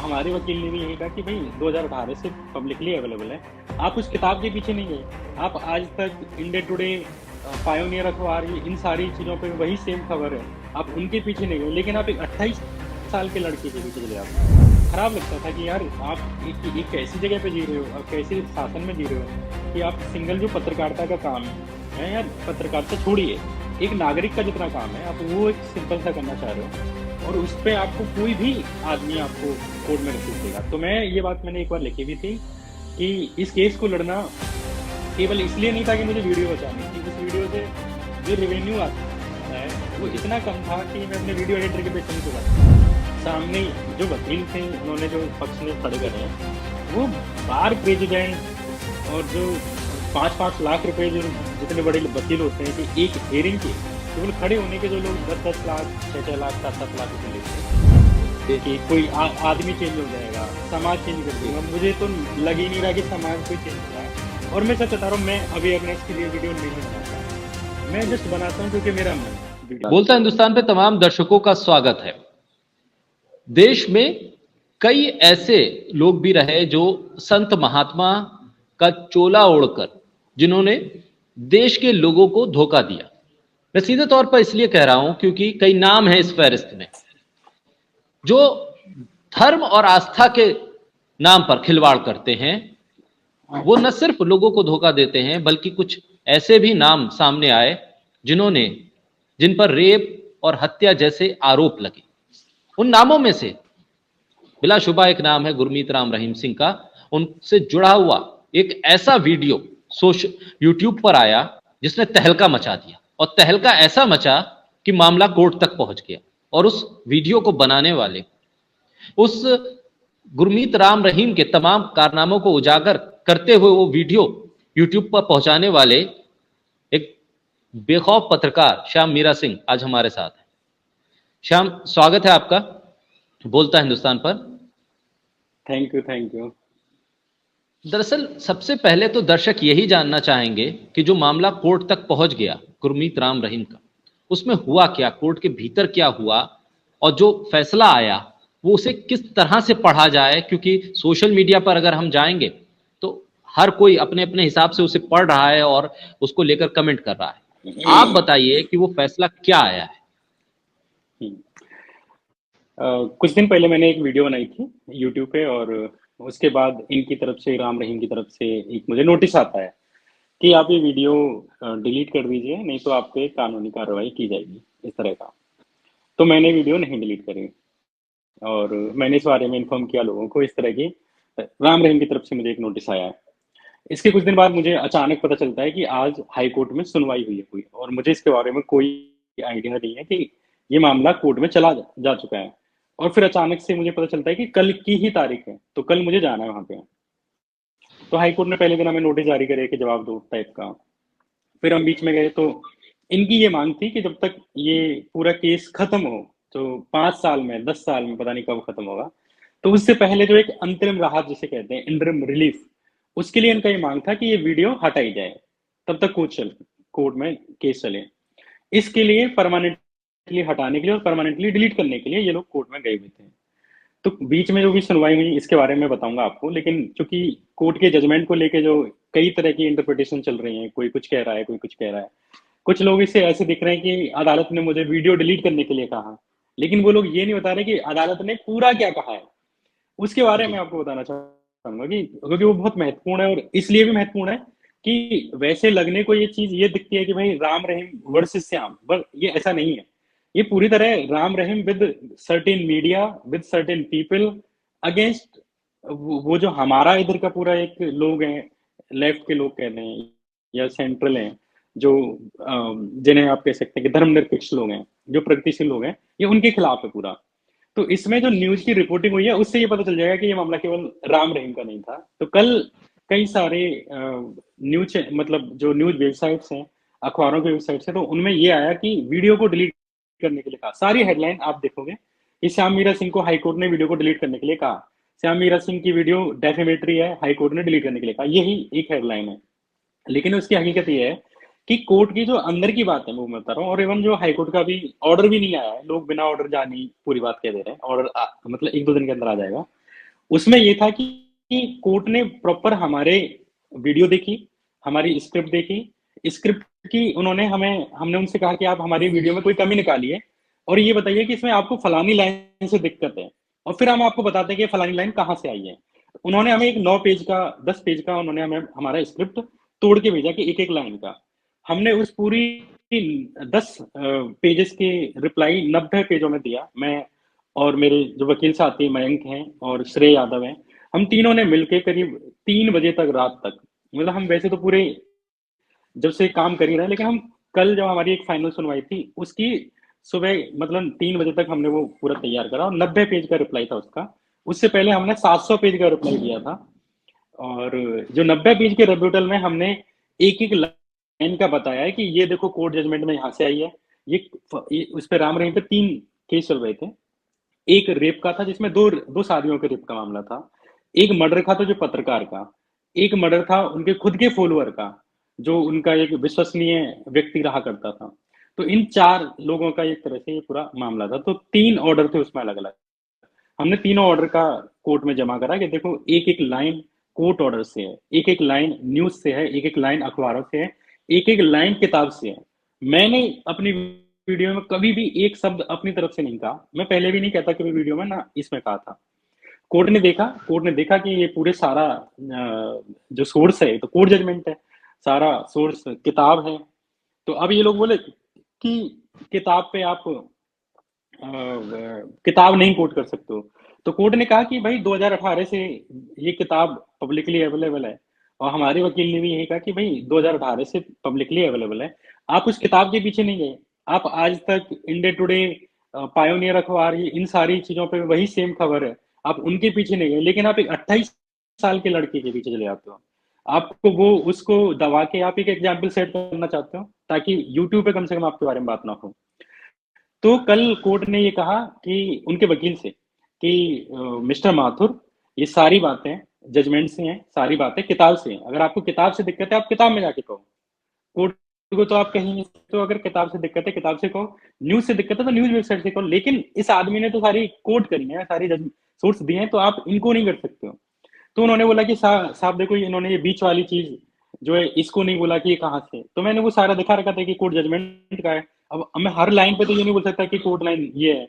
हमारे वकील ने भी यही कहा कि भाई 2018 से पब्लिकली अवेलेबल है, आप उस किताब के पीछे नहीं गए। आप आज तक इंडिया टुडे, पायोनियर अखबार, इन सारी चीज़ों पे वही सेम खबर है, आप उनके पीछे नहीं गए, लेकिन आप एक 28 साल के लड़के के पीछे चले जाते। खराब लगता था कि यार आप एक ऐसी जगह पे जी रहे हो, आप कैसे शासन में जी रहे हो कि आप सिंगल जो पत्रकारिता का काम है यार, पत्रकारिता छोड़िए, एक नागरिक का जितना काम है आप वो एक सिंपल सा करना चाह रहे हो, और उस पर आपको कोई भी आदमी आपको कोर्ट में रख देगा। तो मैं ये बात मैंने एक बार लिखी भी थी कि इस केस को लड़ना केवल इसलिए नहीं था कि मुझे वीडियो बचानी थी, उस वीडियो से जो रेवेन्यू आता है वो इतना कम था कि मैं अपने वीडियो एडिटर के पैसे नहीं चुका। सामने जो वकील थे उन्होंने जो पक्ष में खड़े करे हैं वो बार प्रेसिडेंट और जो 5-5 लाख रुपए जो जितने बड़े वकील होते हैं कि एक हियरिंग के केवल खड़े होने के जो लोग 10-10 लाख, 6-6 लाख, 7-7 लाख रुपए लेते हैं कि कोई आदमी चेंज हो जाएगा, समाज चेंज कर देगा। मुझे तो लग ही नहीं रहा कि समाज कोई चेंज हो रहा है। और मैं सच बता रहा हूँ, मैं अवेयरनेस के लिए वीडियो नहीं बनाता, मैं जस्ट बनाता हूँ क्योंकि मेरा मन। बोलता हिंदुस्तान पे तमाम दर्शकों का स्वागत है। देश में कई ऐसे लोग भी रहे जो संत महात्मा का चोला ओढ़कर जिन्होंने देश के लोगों को धोखा दिया। मैं सीधे तौर पर इसलिए कह रहा हूं क्योंकि कई नाम हैं इस फहरिस्त में जो धर्म और आस्था के नाम पर खिलवाड़ करते हैं। वो न सिर्फ लोगों को धोखा देते हैं बल्कि कुछ ऐसे भी नाम सामने आए जिन पर रेप और हत्या जैसे आरोप लगे। उन नामों में से बिलाशुबा एक नाम है गुरमीत राम रहीम सिंह का। उनसे जुड़ा हुआ एक ऐसा वीडियो यूट्यूब पर आया जिसने तहलका मचा दिया, और तहलका ऐसा मचा कि मामला कोर्ट तक पहुंच गया। और उस वीडियो को बनाने वाले, उस गुरमीत राम रहीम के तमाम कारनामों को उजागर करते हुए वो वीडियो यूट्यूब पर पहुंचाने वाले एक बेखौफ पत्रकार श्याम मीरा सिंह आज हमारे साथ है। श्याम, स्वागत है आपका बोलता हिंदुस्तान पर। Thank you. दरअसल सबसे पहले तो दर्शक यही जानना चाहेंगे कि जो मामला कोर्ट तक पहुंच गया गुरमीत राम रहीम का, उसमें हुआ क्या, कोर्ट के भीतर क्या हुआ, और जो फैसला आया वो उसे किस तरह से पढ़ा जाए। क्योंकि सोशल मीडिया पर अगर हम जाएंगे तो हर कोई अपने अपने हिसाब से उसे पढ़ रहा है और उसको लेकर कमेंट कर रहा है। आप बताइए कि वो फैसला क्या आया है। कुछ दिन पहले मैंने एक वीडियो बनाई थी यूट्यूब पे, और उसके बाद इनकी तरफ से, राम रहीम की तरफ से एक मुझे नोटिस आता है कि आप ये वीडियो डिलीट कर दीजिए, नहीं तो आप पे कानूनी कार्रवाई की जाएगी, इस तरह का। तो मैंने वीडियो नहीं डिलीट करी और मैंने इस बारे में इन्फॉर्म किया लोगों को। इस तरह की राम रहीम की तरफ से मुझे एक नोटिस आया है। इसके कुछ दिन बाद मुझे अचानक पता चलता है कि आज हाई कोर्ट में सुनवाई हुई और मुझे इसके बारे में कोई आइडिया नहीं है कि ये मामला कोर्ट में चला जा चुका है। और फिर अचानक से मुझे पता चलता है कि कल की ही तारीख है, तो कल मुझे जाना है वहां पे। तो हाई कोर्ट ने पहले दिन हमें नोटिस जारी करे कि जवाब दो टाइप का। फिर हम बीच में गए तो इनकी ये मांग थी कि जब तक ये पूरा केस खत्म हो, तो 5 साल में, 10 साल में, पता नहीं कब खत्म होगा, तो उससे पहले जो एक अंतरिम राहत जिसे कहते हैं, इंटरिम रिलीफ, उसके लिए इनका ये मांग था कि ये वीडियो हटाई जाए, तब तक कोर्ट में केस चले। इसके लिए परमानेंटली हटाने के लिए और परमानेंटली डिलीट करने के लिए ये लोग कोर्ट में गए हुए थे। तो बीच में जो भी सुनवाई हुई इसके बारे में बताऊंगा आपको, लेकिन चूंकि कोर्ट के जजमेंट को लेके जो कई तरह की इंटरप्रिटेशन चल रही है, कोई कुछ कह रहा है, कोई कुछ कह रहा है, कुछ लोग इसे ऐसे दिख रहे हैं कि अदालत ने मुझे वीडियो डिलीट करने के लिए कहा, लेकिन वो लोग ये नहीं बता रहे कि अदालत ने पूरा क्या कहा है। उसके बारे में आपको बताना चाहूंगा कि क्योंकि वो बहुत महत्वपूर्ण है, और इसलिए भी महत्वपूर्ण है कि वैसे लगने को ये चीज ये दिखती है कि भाई राम रहीम वर्सेस श्याम, पर ये ऐसा नहीं है। ये पूरी तरह Ram Rahim with certain media, with certain people against वो जो हमारा इधर का पूरा एक लोग हैं, लेफ्ट के लोग कहते हैं या सेंट्रल हैं, जो जिन्हें आप कह सकते हैं कि धर्मनिरपेक्ष लोग हैं, जो प्रगतिशील लोग हैं, ये उनके खिलाफ है पूरा। तो इसमें जो न्यूज की रिपोर्टिंग हुई है उससे ये पता चल जाएगा कि ये मामला केवल राम रहीम का नहीं था। तो कल कई सारे न्यूज, मतलब जो न्यूज वेबसाइट्स हैं, अखबारों की वेबसाइट्स हैं, तो उनमें ये आया कि वीडियो को डिलीट करने के लिए कहा। सारी हेडलाइन आप देखोगे कि श्याम मीरा सिंह को हाईकोर्ट ने वीडियो को डिलीट करने के लिए कहा, श्याम मीरा सिंह की वीडियो डेफेमेटरी है, हाईकोर्ट ने डिलीट करने के लिए कहा, यही एक हेडलाइन है। लेकिन उसकी हकीकत ये है कि कोर्ट की जो अंदर की बात है वो मैं बता रहा हूँ, और इवन जो हाईकोर्ट का भी ऑर्डर भी नहीं आया है, लोग बिना ऑर्डर जाने पूरी बात कह दे रहे हैं, ऑर्डर मतलब 1-2 दिन के अंदर आ जाएगा। उसमें ये था कि कोर्ट ने प्रॉपर हमारे वीडियो देखी, हमारी स्क्रिप्ट देखी, स्क्रिप्ट की उन्होंने हमने उनसे कहा कि आप हमारी वीडियो में कोई कमी निकालिए और ये बताइए कि इसमें आपको फलानी लाइन से दिक्कत है, और फिर हम आपको बताते हैं कि फलानी लाइन कहाँ से आई है। उन्होंने हमें एक 9 पेज का 10 पेज का उन्होंने हमें हमारा स्क्रिप्ट तोड़ के भेजा कि एक एक लाइन का। हमने उस पूरी 10 पेजेस की रिप्लाई 90 पेजों में दिया। मैं और मेरे जो वकील साथी मयंक हैं और श्रेय यादव हैं, हम तीनों ने मिलके करीब 3 बजे तक, रात तक, मतलब हम वैसे तो पूरे जब से काम कर ही रहे हैं, लेकिन हम कल जब हमारी एक फाइनल सुनवाई थी उसकी सुबह मतलब 3 बजे तक हमने वो पूरा तैयार करा और 90 पेज का रिप्लाई था उसका। उससे पहले हमने 700 पेज का रिप्लाई दिया था। और जो 90 पेज के रिब्यूटल में हमने एक एक लाइन का बताया है कि ये देखो कोर्ट जजमेंट में यहाँ से आई है। ये उस पर राम रहीम पे 3 केस चल रहे थे। एक रेप का था जिसमें दो दो शादियों के रेप का मामला था। एक मर्डर था तो जो पत्रकार का। एक मर्डर था उनके खुद के फॉलोअर का, जो उनका एक विश्वसनीय व्यक्ति रहा करता था। तो इन 4 लोगों का एक तरह से ये पूरा मामला था। तो 3 ऑर्डर थे उसमें अलग अलग। हमने तीनों ऑर्डर का कोर्ट में जमा करा कि देखो एक एक लाइन कोर्ट ऑर्डर से है, एक एक लाइन न्यूज से है, एक एक लाइन अखबारों से है, एक एक लाइन किताब से है। मैंने अपनी वीडियो में कभी भी एक शब्द अपनी तरफ से नहीं कहा। मैं पहले भी नहीं कहता कभी वीडियो में, ना इसमें कहा था। कोर्ट ने देखा कि ये पूरे सारा जो सोर्स है तो कोर्ट जजमेंट है, सारा सोर्स किताब है। तो अब ये लोग बोले कि किताब पे आप किताब नहीं कोट कर सकते हो। तो कोर्ट ने कहा कि भाई 2018 से ये किताब पब्लिकली अवेलेबल है, और हमारे वकील ने भी यही कहा कि भाई 2018 से पब्लिकली अवेलेबल है। आप उस किताब के पीछे नहीं गए। आप आज तक इंडिया टुडे, पायोनियर अखबार, ये इन सारी चीजों पे वही सेम खबर है, आप उनके पीछे नहीं गए, लेकिन आप एक 28 साल के लड़के के पीछे चले जाते हो। आपको वो उसको दबा के आप एक एग्जाम्पल सेट करना चाहते हो ताकि यूट्यूब पे कम से कम आपके बारे में बात ना हो। तो कल कोर्ट ने ये कहा कि उनके वकील से कि मिस्टर माथुर, ये सारी बातें जजमेंट से हैं, सारी बातें किताब से हैं। अगर आपको किताब से दिक्कत है आप किताब में जाके कहो। कोर्ट को तो आप कहीं नहीं सकते। तो अगर किताब से दिक्कत है किताब से कहो, न्यूज से दिक्कत है तो न्यूज वेबसाइट से कहो। लेकिन इस आदमी ने तो सारी कोर्ट करी है, सारी सोर्स दिए हैं, तो आप इनको नहीं कर सकते हो। तो उन्होंने बोला कि साहब देखो, इन्होंने ये बीच वाली चीज जो है इसको नहीं बोला कि ये कहाँ से। तो मैंने वो सारा दिखा रखा था कि कोर्ट जजमेंट का है। अब मैं हर लाइन पे तो ये नहीं बोल सकता कि कोर्ट लाइन ये है।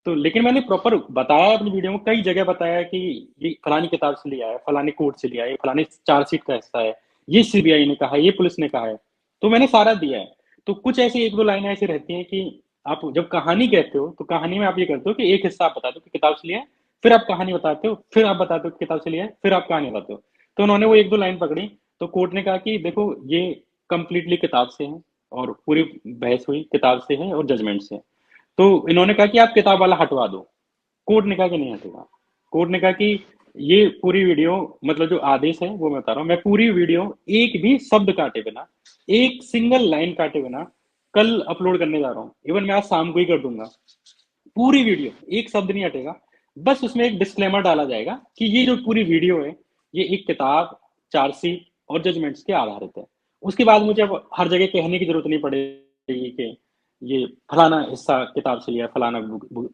तो लेकिन मैंने प्रॉपर बताया अपनी वीडियो में, कई जगह बताया कि ये फलानी किताब से लिया है, फलानी कोर्ट से लिया है, फलानी चार्जशीट का हिस्सा है, ये सीबीआई ने कहा है, ये पुलिस ने कहा है। तो मैंने सारा दिया है। तो कुछ ऐसी एक दो लाइनें ऐसी रहती हैं कि आप जब कहानी कहते हो तो कहानी में आप ये करते हो कि एक हिस्सा आप बताते हो कि किताब से लिया है, फिर आप कहानी बताते हो, फिर आप बताते हो कि किताब से लिया है, फिर आप कहानी बताते हो। तो उन्होंने वो एक दो लाइन पकड़ी। तो कोर्ट ने कहा कि देखो ये कंप्लीटली किताब से है, और पूरी बहस हुई किताब से है और जजमेंट से है। तो इन्होंने कहा कि आप किताब वाला हटवा दो। कोर्ट ने कहा कि नहीं हटेगा। कोर्ट ने कहा कि ये पूरी वीडियो, मतलब जो आदेश है वो मैं बता रहा हूँ, मैं पूरी वीडियो एक भी शब्द काटे बिना, एक सिंगल लाइन काटे बिना कल अपलोड करने जा रहा हूँ। इवन मैं आज शाम को ही कर दूंगा। पूरी वीडियो एक शब्द नहीं हटेगा। बस उसमें एक डिस्क्लेमर डाला जाएगा कि ये जो पूरी वीडियो है ये एक किताब, चार्जशीट और जजमेंट्स के आधारित है। उसके बाद मुझे अब हर जगह कहने की जरूरत नहीं पड़ेगी कि ये फलाना हिस्सा किताब से लिया है, फलाना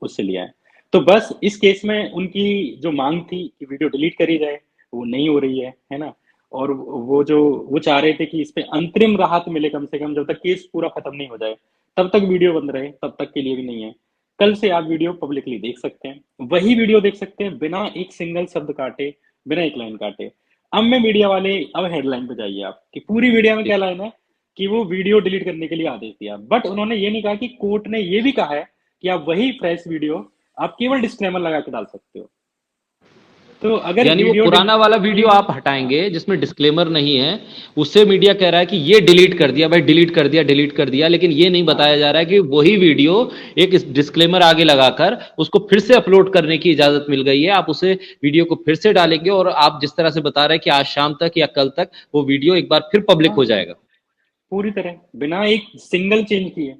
उससे लिया है। तो बस इस केस में उनकी जो मांग थी कि वीडियो डिलीट करी जाए, वो नहीं हो रही है ना। और वो चाह रहे थे कि इस पे अंतरिम राहत मिले, कम से कम जब तक केस पूरा खत्म नहीं हो जाए तब तक वीडियो बंद रहे, तब तक के लिए भी नहीं है। कल से आप वीडियो पब्लिकली देख सकते हैं, वही वीडियो देख सकते हैं बिना एक सिंगल शब्द काटे, बिना एक लाइन काटे। अब मैं मीडिया वाले, अब हेडलाइन पे जाइए आप कि पूरी वीडियो में क्या लाइन है कि वो वीडियो डिलीट करने के लिए आदेश दिया। बट उन्होंने ये नहीं कहा कि कोर्ट ने ये भी कहा है कि आप वही फ्रेश वीडियो आप केवल डिस्क्लेमर लगा के डाल सकते हो। तो अगर यानी वो वीडियो पुराना वाला वीडियो आप हटाएंगे जिसमें डिस्क्लेमर नहीं है, उससे मीडिया कह रहा है कि ये डिलीट कर दिया भाई, डिलीट कर दिया, डिलीट कर दिया, लेकिन ये नहीं बताया जा रहा है कि वही वीडियो एक डिस्क्लेमर आगे लगाकर उसको फिर से अपलोड करने की इजाजत मिल गई है। आप उसे वीडियो को फिर से डालेंगे और आप जिस तरह से बता रहे हैं कि आज शाम तक या कल तक वो वीडियो एक बार फिर पब्लिक हाँ, हो जाएगा। पूरी तरह बिना एक सिंगल चेंज किए।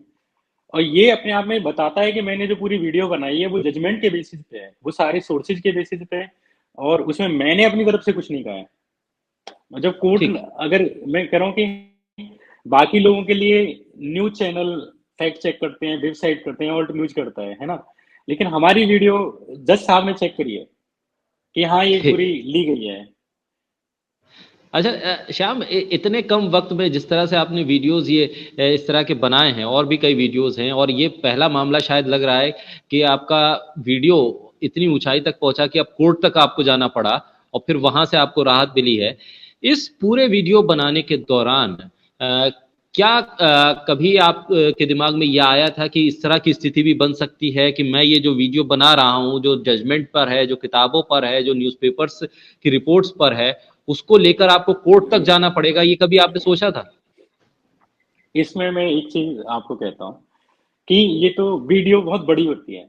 और ये अपने आप में बताता है कि मैंने जो पूरी वीडियो बनाई है वो जजमेंट के बेसिस पे है, वो सारे सोर्सेज के बेसिस पे है, और उसमें मैंने अपनी तरफ से कुछ नहीं कहा है। जब कोर्ट, ठीक। अगर मैं कह रहा हूँ कि बाकी लोगों के लिए न्यूज चैनल फैक्ट चेक करते हैं, वेबसाइट करते हैं, ऑल्ट न्यूज करता है ना। लेकिन हमारी वीडियो जज साहब ने चेक करी है कि हाँ ये ठीक। पूरी ली गई है। अच्छा श्याम, इतने कम वक्त में जिस तरह से आपने वीडियोस ये इस तरह के बनाए हैं, और भी कई वीडियोस हैं, और ये पहला मामला शायद लग रहा है कि आपका वीडियो इतनी ऊंचाई तक पहुंचा कि अब कोर्ट तक आपको जाना पड़ा और फिर वहां से आपको राहत मिली है। इस पूरे वीडियो बनाने के दौरान क्या कभी आप के दिमाग में यह आया था कि इस तरह की स्थिति भी बन सकती है कि मैं ये जो वीडियो बना रहा हूँ, जो जजमेंट पर है, जो किताबों पर है, जो न्यूज़पेपर्स की रिपोर्ट्स पर है, उसको लेकर आपको कोर्ट तक जाना पड़ेगा, ये कभी आपने सोचा था? इसमें मैं एक चीज आपको कहता हूँ कि ये तो वीडियो बहुत बड़ी होती है।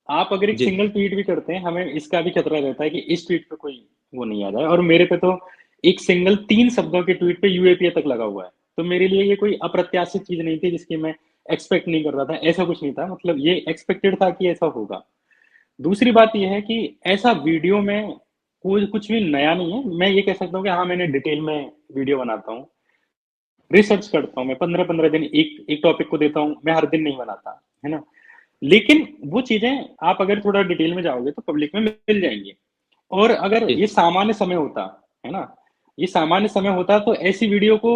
आप अगर एक जी। सिंगल ट्वीट भी करते हैं, हमें इसका भी खतरा रहता है कि इस ट्वीट पे कोई वो नहीं आ जाए, और मेरे पे तो एक सिंगल 3 शब्दों के ट्वीट पे यूएपीए तक लगा हुआ है। तो मेरे लिए ये कोई अप्रत्याशित चीज नहीं थी जिसकी मैं एक्सपेक्ट नहीं कर रहा था, ऐसा कुछ नहीं था, मतलब ये एक्सपेक्टेड था कि ऐसा होगा। दूसरी बात ये है कि ऐसा वीडियो में कोई कुछ भी नया नहीं है। मैं ये कह सकता हूँ कि हाँ, मैंने डिटेल में वीडियो बनाता हूँ, रिसर्च करता हूँ, मैं 15-15 दिन एक एक टॉपिक को देता हूँ, मैं हर दिन नहीं बनाता, है ना। लेकिन वो चीजें आप अगर थोड़ा डिटेल में जाओगे तो पब्लिक में मिल जाएंगी। और अगर जी। ये सामान्य समय होता, है ना, ये सामान्य समय होता तो ऐसी वीडियो को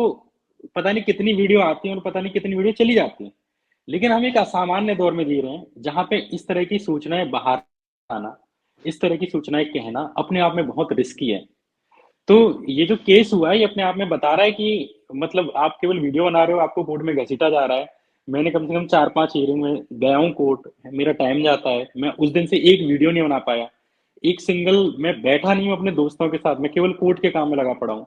पता नहीं कितनी वीडियो आती है और पता नहीं कितनी वीडियो चली जाती है। लेकिन हम एक असामान्य दौर में जी रहे हैं जहां पे इस तरह की सूचनाएं बाहर आना, इस तरह की सूचनाएं कहना अपने आप में बहुत रिस्की है। तो ये जो केस हुआ है ये अपने आप में बता रहा है कि मतलब आप केवल वीडियो बना रहे हो, आपको कोर्ट में घसीटा जा रहा है। मैंने कम से कम 4-5 हियरिंग में गया हूँ कोर्ट, मेरा टाइम जाता है, मैं उस दिन से एक वीडियो नहीं बना पाया, एक सिंगल मैं बैठा नहीं हूँ अपने दोस्तों के साथ, मैं केवल कोर्ट के काम में लगा पड़ा हूँ।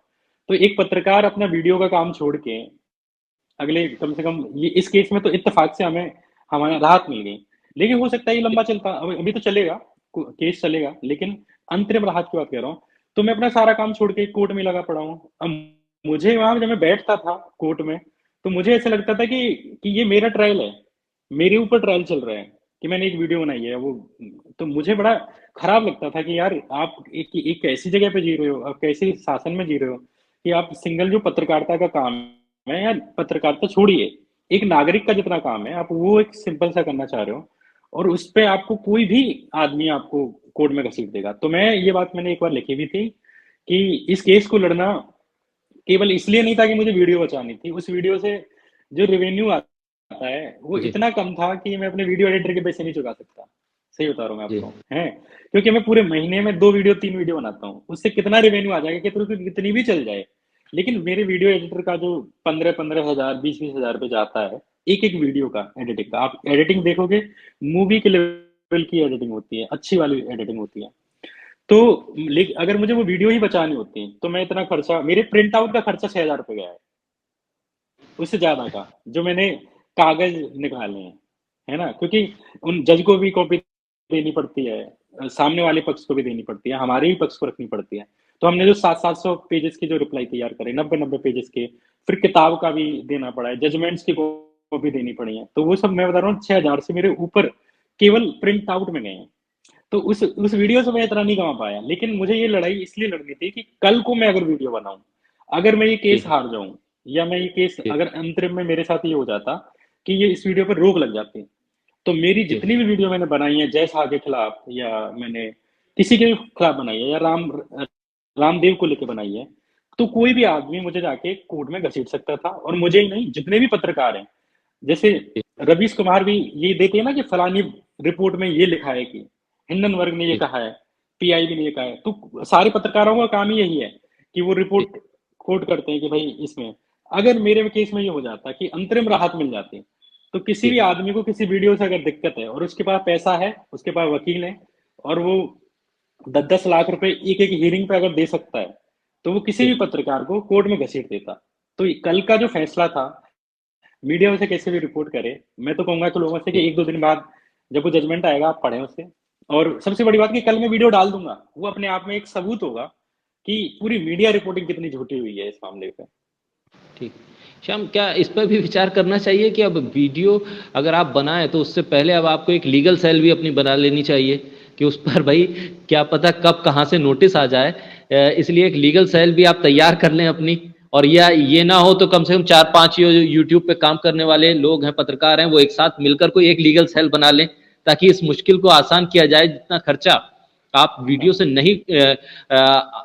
तो एक पत्रकार अपना वीडियो का काम छोड़ के अगले कम से कम ये इस केस में तो इत्तेफाक से हमें हमारे राहत मिल गई। लेकिन हो सकता है ये लंबा चलता, अभी तो चलेगा, केस चलेगा, लेकिन अंतरिम राहत की बात कर रहा हूँ। तो मैं अपना सारा काम छोड़ के कोर्ट में लगा पड़ा हूँ। अब मुझे वहां जब मैं बैठता था कोर्ट में तो मुझे ऐसा लगता था कि ये मेरा ट्रायल है, मेरे ऊपर ट्रायल चल रहा है कि मैंने एक वीडियो बनाई है वो। तो मुझे बड़ा खराब लगता था कि यार आप एक ऐसी जगह पे जी रहे हो, आप कैसे शासन में जी रहे हो कि आप सिंगल जो पत्रकारिता का काम है, या पत्रकारिता छोड़िए, एक नागरिक का जितना काम है आप वो एक सिंपल सा करना चाह रहे हो, और उस पे आपको कोई भी आदमी आपको कोर्ट में घसीट देगा। तो मैं ये बात मैंने एक बार लिखी भी थी कि इस केस को लड़ना केवल इसलिए नहीं था कि मुझे वीडियो बचानी थी, उस वीडियो से जो रेवेन्यू आता है वो जी। इतना कम था कि मैं अपने वीडियो एडिटर के पैसे नहीं चुका सकता। सही बता रहा हूँ मैं जी। आपको, है, क्योंकि मैं पूरे महीने में 2 वीडियो 3 वीडियो बनाता हूँ, उससे कितना रेवेन्यू आ जाएगा कि तो कितनी भी चल जाए। लेकिन मेरे वीडियो एडिटर का जो 15-15 हजार 20-20 हजार रुपये जाता है एक एक वीडियो का एडिटिंग का, आप एडिटिंग देखोगे मूवी के लेवल की एडिटिंग होती है, अच्छी वाली एडिटिंग होती है। तो लेकिन अगर मुझे वो वीडियो ही बचानी होती तो मैं इतना खर्चा, मेरे प्रिंट आउट का खर्चा 6,000 रुपये गया है, उससे ज्यादा का, जो मैंने कागज निकाले हैं, है ना, क्योंकि उन जज को भी कॉपी देनी पड़ती है, सामने वाले पक्ष को भी देनी पड़ती है, हमारे भी पक्ष को रखनी पड़ती है। तो हमने जो 700-700 पेजेस की जो रिप्लाई तैयार करे, 90-90 पेजेस के, फिर किताब का भी देना पड़ा है, जजमेंट्स की कॉपी देनी पड़ी है, तो वो सब मैं बता रहा हूँ 6,000 से मेरे ऊपर केवल प्रिंट आउट में गए हैं। तो उस वीडियो से मैं इतना नहीं कमा पाया, लेकिन मुझे ये लड़ाई इसलिए लड़नी थी कि कल को मैं अगर वीडियो बनाऊं, अगर मैं ये केस जी। हार जाऊं, या मैं ये केस जी। अगर अंतरिम में मेरे साथ ये हो जाता कि ये इस वीडियो पर रोक लग जाती, तो मेरी जी। जितनी भी वीडियो मैंने बनाई है जय शाह के खिलाफ, या मैंने किसी के भी खिलाफ बनाई है, या रामदेव को लेकर बनाई है, तो कोई भी आदमी मुझे जाके कोर्ट में घसीट सकता था, और मुझे ही नहीं जितने भी पत्रकार हैं, जैसे जी। रवीश कुमार भी ये देते हैं ना कि फलानी रिपोर्ट में ये लिखा है कि हिंडन वर्ग ने ये जी। कहा है, पीआईबी ने ये कहा है, तो सारे पत्रकारों का काम ही यही है कि वो जी। रिपोर्ट कोट करते हैं कि भाई इसमें, अगर मेरे केस में ये हो जाता कि अंतरिम राहत मिल जाती, तो किसी जी। भी आदमी को किसी वीडियो से अगर दिक्कत है और उसके पास पैसा है, उसके पास वकील है, और वो 10-10 लाख रुपए एक एक हियरिंग पे अगर दे सकता है, तो वो किसी जी। भी पत्रकार को कोर्ट में घसीट देता। तो कल का जो फैसला था, मीडिया उसे कैसे भी रिपोर्ट करे, मैं तो कहूंगा कि लोगों से कि जी। 1-2 दिन बाद जब वो जजमेंट आएगा आप पढ़ें उसे। और सबसे बड़ी बात कि कल मैं वीडियो डाल दूंगा, वो अपने आप में एक सबूत होगा कि पूरी मीडिया रिपोर्टिंग कितनी झूठी हुई है इस मामले पे। ठीक। श्याम, क्या इस पर भी विचार करना चाहिए कि अब वीडियो अगर आप बनाएं तो उससे पहले अब आपको एक लीगल सेल भी अपनी बना लेनी चाहिए कि उस पर भाई क्या पता कब कहाँ से नोटिस आ जाए, इसलिए एक लीगल सेल भी आप तैयार कर लें अपनी। और या ये ना हो तो कम से कम 4-5 यूट्यूब पे काम करने वाले लोग हैं, पत्रकार हैं, वो एक साथ मिलकर कोई एक लीगल सेल बना लें ताकि इस मुश्किल को आसान किया जाए, जितना खर्चा आप वीडियो से नहीं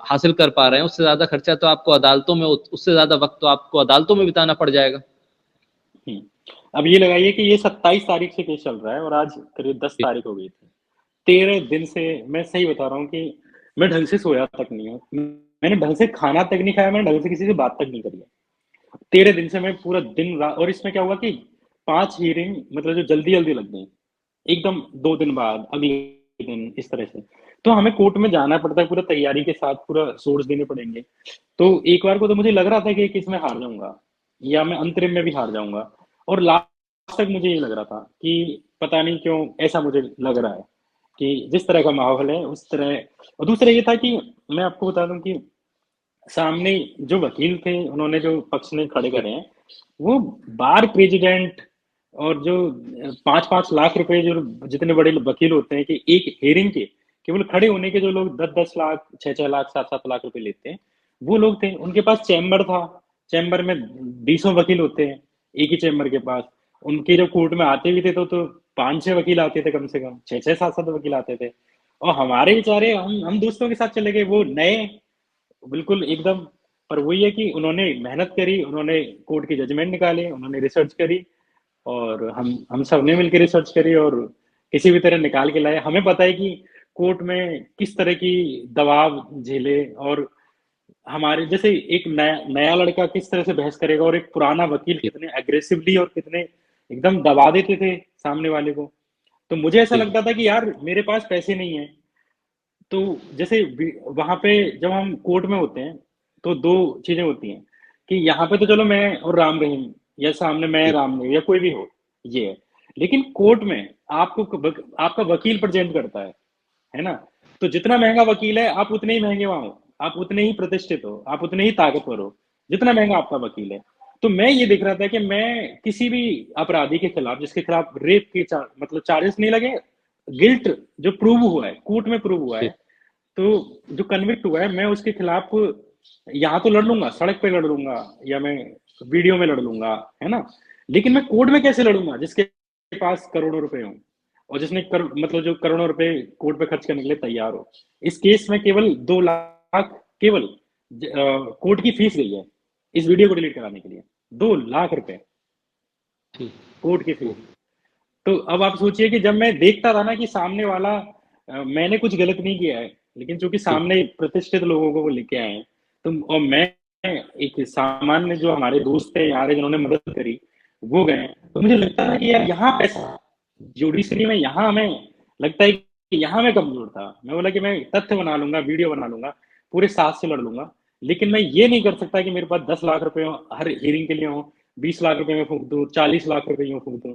हासिल कर पा रहे हैं, उससे ज्यादा खर्चा तो आपको अदालतों में, उससे ज्यादा वक्त तो आपको अदालतों में बिताना पड़ जाएगा। अब ये लगाइए कि ये 27 तारीख से केस चल रहा है और आज करीब 10 तारीख हो गई थी। 13 दिन से मैं सही बता रहा हूँ कि मैं ढंग से सोया तक नहीं हूँ, मैंने ढंग से खाना तक नहीं खाया, मैंने ढंग से किसी से बात तक नहीं करी है। 13 दिन से मैं पूरा दिन रात, और इसमें क्या हुआ कि 5 हियरिंग मतलब जो जल्दी जल्दी लग गई एकदम, 2 दिन बाद अगले दिन, इस तरह से। तो हमें कोर्ट में जाना पड़ता है पूरा तैयारी के साथ, पूरा सोर्स देने पड़ेंगे। तो एक बार को तो मुझे लग रहा था कि केस में हार जाऊंगा या मैं अंतरिम में भी हार जाऊंगा, और लास्ट तक मुझे ये लग रहा था कि पता नहीं क्यों ऐसा मुझे लग रहा है कि जिस तरह का माहौल है उस तरह। और दूसरा ये था कि मैं आपको बता दूं कि सामने जो वकील थे, उन्होंने जो पक्ष में खड़े करे हैं, वो बार प्रेसिडेंट, और जो 5-5 लाख रुपए जो जितने बड़े वकील होते हैं कि एक हेयरिंग के केवल खड़े होने के, जो लोग 10-10 लाख, 6-6 लाख, 7-7 लाख रुपए लेते हैं, वो लोग थे। उनके पास चैम्बर था, चैम्बर में 20 वकील होते हैं एक ही चैम्बर के पास। उनके जो कोर्ट में आते भी थे तो 5-6 वकील आते थे, कम से कम 6-6, 7-7 वकील आते थे। और हमारे बेचारे, हम दोस्तों के साथ चले गए, वो नए बिल्कुल एकदम। पर वही है कि उन्होंने मेहनत करी, उन्होंने कोर्ट की जजमेंट निकाले, उन्होंने रिसर्च करी, और हम सब ने मिलकर रिसर्च करी और किसी भी तरह निकाल के लाए। हमें पता है कि कोर्ट में किस तरह की दबाव झेले, और हमारे जैसे एक नया नया लड़का किस तरह से बहस करेगा, और एक पुराना वकील कितने एग्रेसिवली और कितने एकदम दबा देते थे सामने वाले को। तो मुझे ऐसा जी लगता था कि यार मेरे पास पैसे नहीं है। तो जैसे वहां पे जब हम कोर्ट में होते हैं तो दो चीजें होती हैं कि यहाँ पे तो चलो मैं और राम रहीम, या सामने मैं जी राम रहीम, या कोई भी हो, ये है। लेकिन कोर्ट में आपको आपका वकील प्रेजेंट करता है ना। तो जितना महंगा वकील है, आप उतने ही महंगे वहां हो, आप उतने ही प्रतिष्ठित हो, आप उतने ही ताकतवर हो, जितना महंगा आपका वकील है। तो मैं ये देख रहा था कि मैं किसी भी अपराधी के खिलाफ, जिसके खिलाफ रेप के मतलब चार्जेस नहीं लगे, गिल्ट जो प्रूव हुआ है, कोर्ट में प्रूव हुआ है, जी तो जो कन्विक्ट हुआ है, मैं उसके खिलाफ यहाँ तो लड़ लूंगा, सड़क पे लड़ लूंगा, या मैं वीडियो में लड़ लूंगा, है ना। लेकिन मैं कोर्ट में कैसे लड़ूंगा जिसके पास करोड़ों रुपए हो, और जिसने मतलब जो करोड़ों रुपए कोर्ट पे खर्च करने के लिए तैयार हो। इस केस में केवल 2 लाख, केवल कोर्ट की फीस गई है इस वीडियो को डिलीट कराने के लिए, 2 लाख रुपए जी कोर्ट की फीस। तो अब आप सोचिए कि जब मैं देखता था ना कि सामने वाला, मैंने कुछ गलत नहीं किया है, लेकिन चूंकि जी सामने प्रतिष्ठित लोगों को वो लेके आए हैं, तो और मैं एक सामान्य जो हमारे दोस्त थे यहाँ जिन्होंने मदद करी, वो गए, तो मुझे लगता था कि यार यहाँ पैसा जुडिशरी में, यहाँ हमें लगता है कि यहाँ मैं कमजोर था। मैं बोला कि मैं तथ्य बना लूंगा, वीडियो बना लूंगा, पूरे साथ से लड़ लूंगा। लेकिन मैं ये नहीं कर सकता कि मेरे पास 10 लाख रुपए हर हियरिंग के लिए हो, 20 लाख रुपए में फूक दूं, 40 लाख रुपए यूं फूक दूं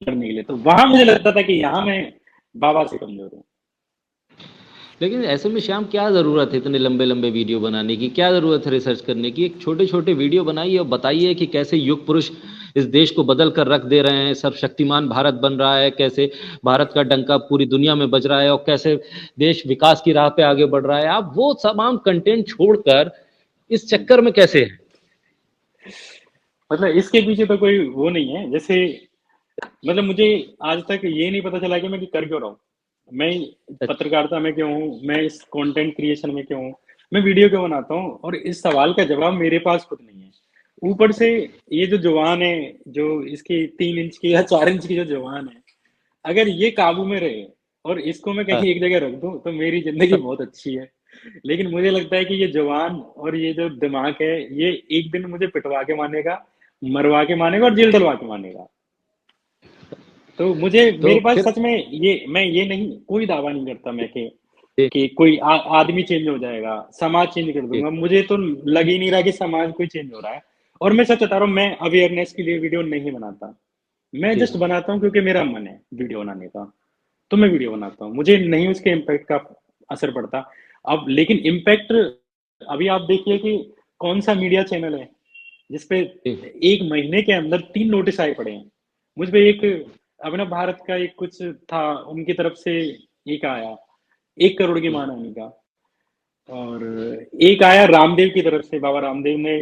करने के लिए। तो वहां मुझे लगता था कि यहाँ मैं बाबा से कमजोर हूँ। लेकिन ऐसे में श्याम क्या ज़रूरत है इतने लंबे लंबे वीडियो बनाने की, क्या ज़रूरत है रिसर्च करने की? एक छोटे छोटे वीडियो बनाइए और बताइए कि कैसे युग पुरुष इस देश को बदल कर रख दे रहे हैं, सर्वशक्तिमान भारत बन रहा है, कैसे भारत का डंका पूरी दुनिया में बज रहा है और कैसे देश विकास की राह पे आगे बढ़ रहा है। आप वो तमाम कंटेंट छोड़कर इस चक्कर में कैसे हैं? मतलब इसके पीछे तो कोई वो नहीं है, जैसे मतलब मुझे आज तक ये नहीं पता चला कि मैं कर क्यों रहा हूँ, मैं अच्छा, पत्रकारिता में क्यों हूँ, मैं इस कंटेंट क्रिएशन में क्यों हूँ, मैं वीडियो क्यों बनाता हूँ, और इस सवाल का जवाब मेरे पास खुद नहीं है। ऊपर से ये जो जवान है, जो इसकी 3 इंच की या 4 इंच की जो जवान है, अगर ये काबू में रहे और इसको मैं हाँ, कहीं एक जगह रख दूं तो मेरी जिंदगी बहुत अच्छी है। लेकिन मुझे लगता है कि ये जवान और ये जो दिमाग है, ये एक दिन मुझे पिटवा के मानेगा, मरवा के मानेगा, और जेल डलवा के मानेगा। तो मुझे तो मेरे पास फिर सच में ये, मैं ये नहीं, कोई दावा नहीं करता मैं जी, कि कोई आदमी चेंज हो जाएगा, समाज चेंज कर जी, दूंगा। मुझे तो लग ही नहीं रहा कि समाज कोई चेंज हो रहा है। और मैं सच बता रहा हूँ, मैं अवेयरनेस के लिए वीडियो नहीं बनाता, मैं जी जस्ट बनाता हूँ क्योंकि मेरा मन है वीडियो बनाने का, तो मैं वीडियो बनाता हूँ, मुझे नहीं उसके इम्पैक्ट का असर पड़ता। अब लेकिन इम्पैक्ट, अभी आप देखिए कि कौन सा मीडिया चैनल है जिसपे जी एक महीने के अंदर 3 नोटिस आए पड़े हैं। मुझ पे एक अपना भारत का एक कुछ था, उनकी तरफ से एक आया, 1 करोड़ की जी मानहानि का। और एक आया रामदेव की तरफ से, बाबा रामदेव ने,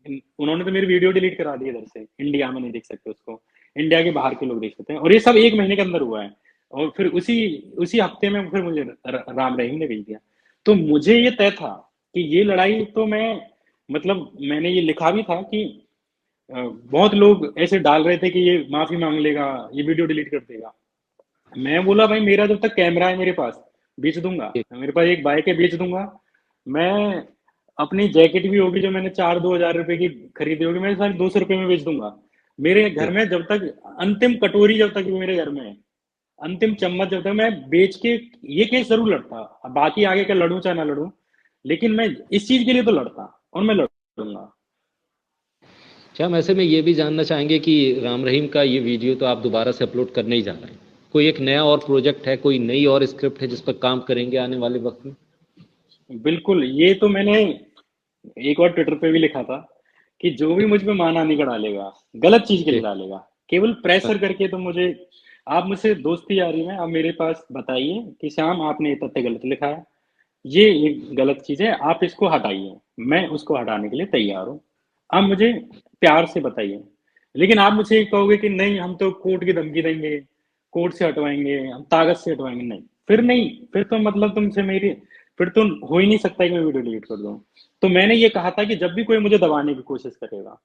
उन्होंने तो मेरी वीडियो डिलीट करा दी इधर से, इंडिया में नहीं देख सकते उसको, इंडिया के बाहर के लोग देख सकते हैं, और ये सब एक महीने के अंदर हुआ है। और फिर उसी उसी हफ्ते में फिर मुझे राम रहीम ने भेज दिया। तो मुझे ये तय था कि ये लड़ाई तो मैं, मतलब मैंने ये लिखा भी था कि बहुत लोग ऐसे डाल रहे थे कि ये माफी मांग लेगा, ये वीडियो डिलीट कर देगा। मैं बोला भाई मेरा जब तक कैमरा है मेरे पास, बेच दूंगा। जी, मेरे पास एक बाइक है, बेच दूंगा। मैं अपनी जैकेट भी होगी जो मैंने 4-2 हज़ार रुपए की खरीदी होगी, मैं सारी 200 रुपए में बेच दूंगा। मेरे घर जी। में जब तक अंतिम कटोरी जब तक मेरे घर में है, अंतिम चम्मच जब तक, मैं बेच के ये केस जरूर लड़ता। अब बाकी आगे का लड़ूं चाहे ना लड़ूं, लेकिन मैं इस चीज के लिए तो लड़ता और मैं लड़ूंगा। अच्छा, हम ऐसे में ये भी जानना चाहेंगे कि राम रहीम का ये वीडियो तो आप दोबारा से अपलोड करने ही जा रहे हैं, कोई एक नया और प्रोजेक्ट है, कोई नई और स्क्रिप्ट है जिस पर काम करेंगे आने वाले वक्त में? बिल्कुल, ये तो मैंने एक और ट्विटर पे भी लिखा था कि जो भी जी, मुझ पे मानहानि का डालेगा, गलत चीज के लिए जी, डालेगा, केवल प्रेशर करके, तो मुझे, आप मुझसे दोस्ती यारी में आप मेरे पास बताइए कि श्याम आपने ये तथ्य गलत लिखा है, ये एक गलत चीज है, आप इसको हटाइए। मैं उसको हटाने के लिए तैयार हूँ। आप मुझे प्यार से बताइए। लेकिन आप मुझे ये कहोगे कि नहीं हम तो कोर्ट की धमकी देंगे, कोर्ट से हटवाएंगे, हम ताकत से हटवाएंगे, नहीं, फिर नहीं, फिर तो मतलब तुमसे मेरी, फिर तो हो ही नहीं सकता कि मैं वीडियो डिलीट कर दूं। तो मैंने ये कहा था कि जब भी कोई मुझे दबाने की कोशिश करेगा,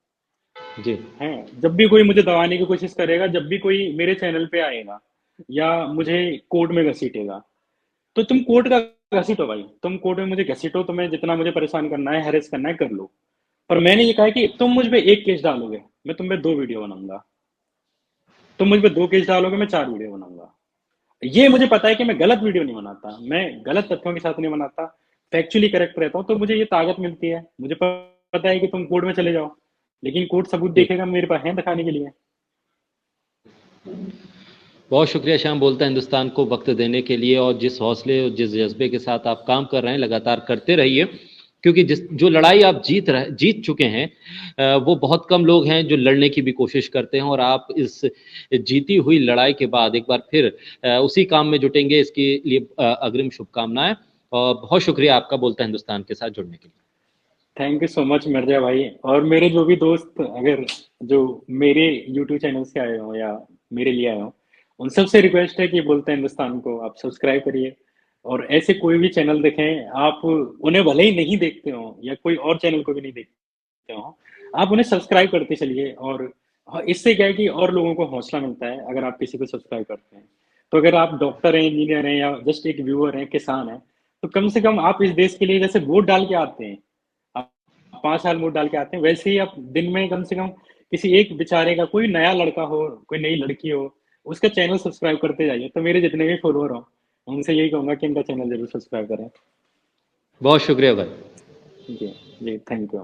जी, है, जब भी कोई मुझे दबाने की कोशिश करेगा, जब भी कोई मेरे चैनल पे आएगा या मुझे कोर्ट में घसीटेगा, तो तुम कोर्ट का घसीटो भाई, तुम कोर्ट में मुझे घसीटो, तुम्हें जितना मुझे परेशान करना है, हैरेस करना है, कर लो। पर मैंने ये कहा है कि तुम मुझ पे एक केस डालोगे, मैं तुम पे 2 वीडियो बनाऊंगा। तुम मुझ पे 2 केस डालोगे, मैं 4 वीडियो बनाऊंगा। ये मुझे पता है कि मैं गलत वीडियो नहीं बनाता, मैं गलत तथ्यों के साथ नहीं बनाता, फैक्चुअली करेक्ट रहता हूँ, तो मुझे ये ताकत मिलती है। मुझे पता है कि तुम कोर्ट में चले जाओ, लेकिन कोर्ट सबूत जी। देखेगा, मेरे पास है दिखाने के लिए। बहुत शुक्रिया श्याम बोलता हिंदुस्तान को वक्त देने के लिए, और जिस हौसले और जिस जज्बे के साथ आप काम कर रहे हैं लगातार करते रहिए, क्योंकि जिस जो लड़ाई आप जीत चुके हैं, वो बहुत कम लोग हैं जो लड़ने की भी कोशिश करते हैं, और आप इस जीती हुई लड़ाई के बाद एक बार फिर उसी काम में जुटेंगे, इसके लिए अग्रिम शुभकामनाएं। और बहुत शुक्रिया आपका बोलता हिंदुस्तान के साथ जुड़ने के लिए। Thank you so much Mirza भाई। और मेरे जो भी दोस्त, अगर जो मेरे यूट्यूब चैनल से आए हो या मेरे लिए आए हो, उन सबसे रिक्वेस्ट है कि बोलते हैं हिंदुस्तान को आप सब्सक्राइब करिए। और ऐसे कोई भी चैनल देखें आप, उन्हें भले ही नहीं देखते हो या कोई और चैनल को भी नहीं देखते हो, आप उन्हें सब्सक्राइब करते चलिए। और इससे क्या है कि और लोगों को हौसला मिलता है अगर आप किसी को सब्सक्राइब करते हैं। तो अगर आप डॉक्टर हैं, इंजीनियर हैं, या जस्ट एक व्यूअर हैं, किसान हैं, तो कम से कम आप इस देश के लिए जैसे वोट डाल के आते हैं, आप 5 साल वोट डाल के आते हैं, वैसे ही आप दिन में कम से कम किसी एक बेचारे का, कोई नया लड़का हो, कोई नई लड़की हो, उसका चैनल सब्सक्राइब करते जाइए। तो मेरे जितने भी फॉलोअर हो, उनसे यही कहूंगा कि इनका चैनल जरूर सब्सक्राइब करें। बहुत शुक्रिया भाई। जी, जी, थैंक यू।